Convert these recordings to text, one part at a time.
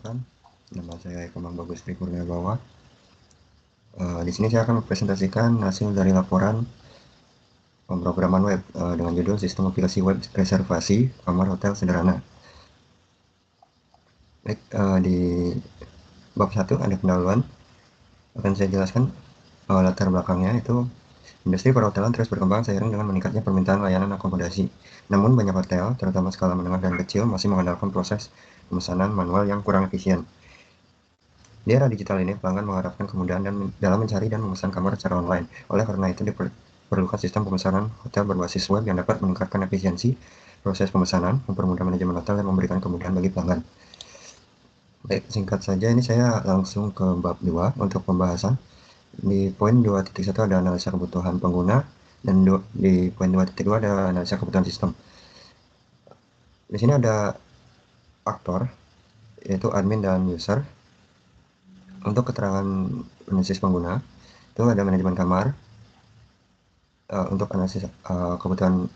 perkenalkan, nama saya Kemang Bagus Tri Kurniawan. Di sini saya akan mempresentasikan hasil dari laporan pemrograman web dengan judul Sistem Aplikasi Web Reservasi Kamar Hotel Sederhana. Baik, di bab 1 ada pendahuluan. Akan saya jelaskan latar belakangnya itu industri perhotelan terus berkembang seiring dengan meningkatnya permintaan layanan akomodasi. Namun banyak hotel, terutama skala menengah dan kecil, masih mengandalkan proses pemesanan manual yang kurang efisien. Di era digital ini, pelanggan mengharapkan kemudahan dalam mencari dan memesan kamar secara online. Oleh karena itu, diperlukan sistem pemesanan hotel berbasis web yang dapat meningkatkan efisiensi proses pemesanan, mempermudah manajemen hotel, dan memberikan kemudahan bagi pelanggan. Baik, singkat saja ini saya langsung ke bab 2 untuk pembahasan. Di poin 2.1 ada analisa kebutuhan pengguna, dan di poin 2.2 ada analisa kebutuhan sistem. Di sini ada aktor, yaitu admin dan user. Untuk keterangan analisis pengguna, itu ada manajemen kamar. Untuk analisis kebutuhan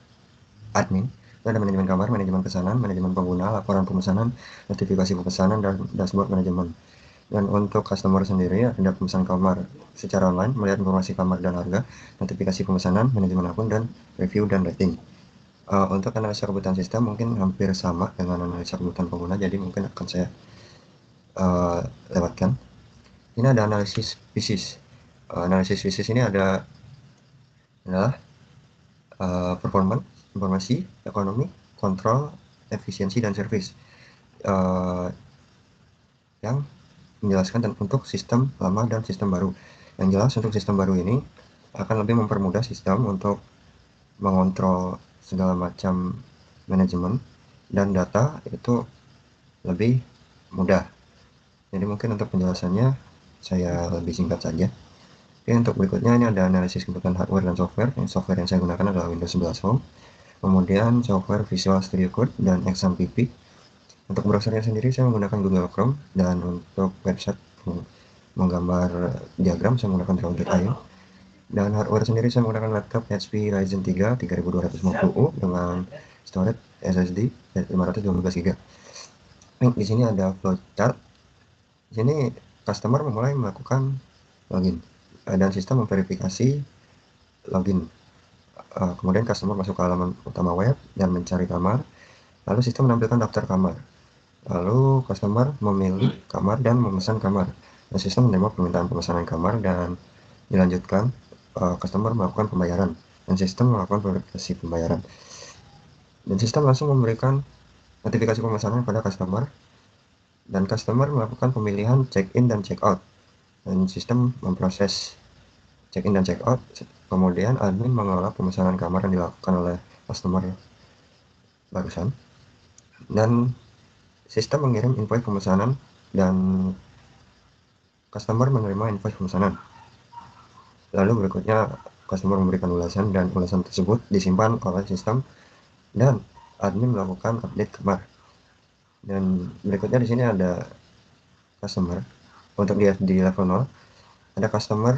admin, itu ada manajemen kamar, manajemen pesanan, manajemen pengguna, laporan pemesanan, notifikasi pemesanan, dan dashboard manajemen. Dan untuk customer sendiri ada pemesan kamar secara online, melihat informasi kamar dan harga, notifikasi pemesanan, manajemen akun, dan review dan rating. Untuk analisa kebutuhan sistem mungkin hampir sama dengan analisa kebutuhan pengguna, jadi mungkin akan saya lewatkan. Ini ada analisis bisnis. Analisis bisnis ini adalah performance, informasi, ekonomi, kontrol, efisiensi, dan servis yang menjelaskan untuk sistem lama dan sistem baru. Yang jelas untuk sistem baru ini akan lebih mempermudah sistem untuk mengontrol segala macam manajemen dan data itu lebih mudah. Jadi mungkin untuk penjelasannya saya lebih singkat saja. Oke, untuk berikutnya ini ada analisis kebutuhan hardware dan software. Software yang saya gunakan adalah Windows 11 Home, kemudian software Visual Studio Code dan XAMPP. Untuk browsernya sendiri saya menggunakan Google Chrome, dan untuk website menggambar diagram saya menggunakan Draw.io. Dan hardware sendiri saya menggunakan laptop HP Ryzen 3 3250U dengan storage SSD 512 GB. Di sini ada flowchart. Di sini customer memulai melakukan login dan sistem memverifikasi login. Kemudian customer masuk ke halaman utama web dan mencari kamar. Lalu sistem menampilkan daftar kamar. Lalu customer memilih kamar dan memesan kamar. Dan sistem menerima permintaan pemesanan kamar dan dilanjutkan. Customer melakukan pembayaran dan sistem melakukan verifikasi pembayaran. Dan sistem langsung memberikan notifikasi pemesanan pada customer. Dan customer melakukan pemilihan check-in dan check-out. Dan sistem memproses check-in dan check-out. Kemudian admin mengelola pemesanan kamar yang dilakukan oleh customer barusan. Dan sistem mengirim invoice pemesanan dan customer menerima invoice pemesanan. Lalu berikutnya customer memberikan ulasan dan ulasan tersebut disimpan oleh sistem dan admin melakukan update kamar. Dan berikutnya di sini ada customer. Untuk di level 0 ada customer.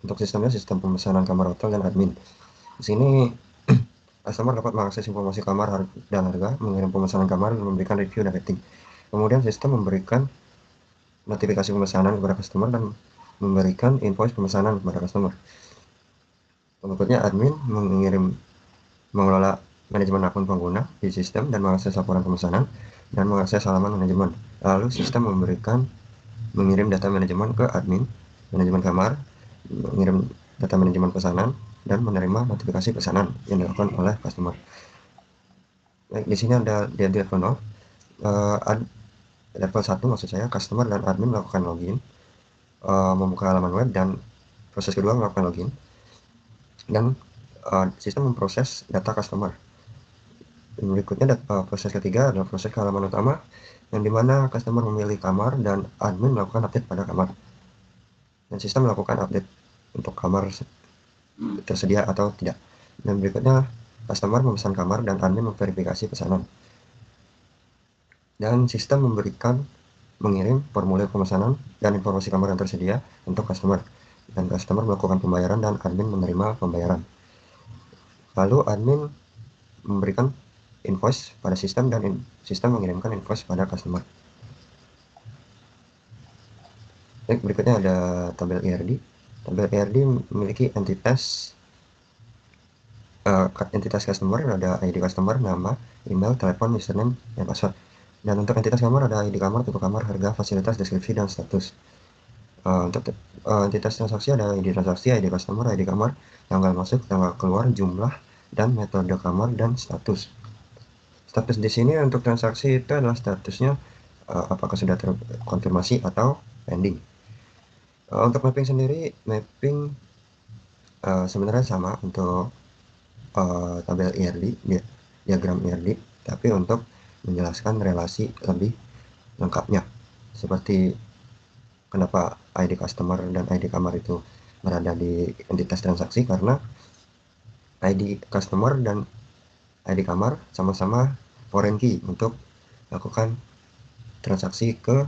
Untuk sistemnya sistem pemesanan kamar hotel dan admin. Di sini customer dapat mengakses informasi kamar dan harga, mengirim pemesanan kamar, dan memberikan review dan rating. Kemudian sistem memberikan notifikasi pemesanan kepada customer dan memberikan invoice pemesanan kepada customer. Berikutnya admin mengelola manajemen akun pengguna di sistem dan mengakses laporan pemesanan dan mengakses halaman manajemen. Lalu sistem mengirim data manajemen ke admin manajemen kamar, mengirim data manajemen pesanan, dan menerima notifikasi pesanan yang dilakukan oleh customer. Baik, di sini ada di level 0. Level 1 maksud saya, customer dan admin melakukan login, membuka halaman web, dan proses kedua melakukan login. Dan sistem memproses data customer. Berikutnya proses ketiga adalah proses ke halaman utama, yang dimana customer memilih kamar dan admin melakukan update pada kamar. Dan sistem melakukan update untuk kamar tersedia atau tidak. Dan berikutnya customer memesan kamar dan admin memverifikasi pesanan. Dan sistem mengirim formulir pemesanan dan informasi kamar yang tersedia untuk customer. Dan customer melakukan pembayaran dan admin menerima pembayaran. Lalu admin memberikan invoice pada sistem dan sistem mengirimkan invoice pada customer. Berikutnya ada tabel IRD. Tabel IRD memiliki entitas customer, ada ID customer, nama, email, telepon, username, dan password. Dan untuk entitas kamar ada ID kamar, tipe kamar, harga, fasilitas, deskripsi, dan status. Untuk entitas transaksi ada ID transaksi, ID customer, ID kamar, tanggal masuk, tanggal keluar, jumlah, dan metode kamar, dan status. Status di sini untuk transaksi itu adalah statusnya apakah sudah terkonfirmasi atau pending. Untuk mapping sendiri, mapping sebenarnya sama untuk tabel IRD, diagram IRD, tapi untuk menjelaskan relasi lebih lengkapnya. Seperti kenapa ID customer dan ID kamar itu berada di entitas transaksi, karena ID customer dan ID kamar sama-sama foreign key untuk lakukan transaksi ke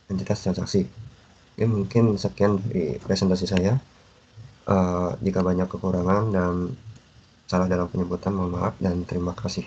entitas transaksi. Ini mungkin sekian dari presentasi saya. Jika banyak kekurangan dan salah dalam penyebutan, mohon maaf dan terima kasih.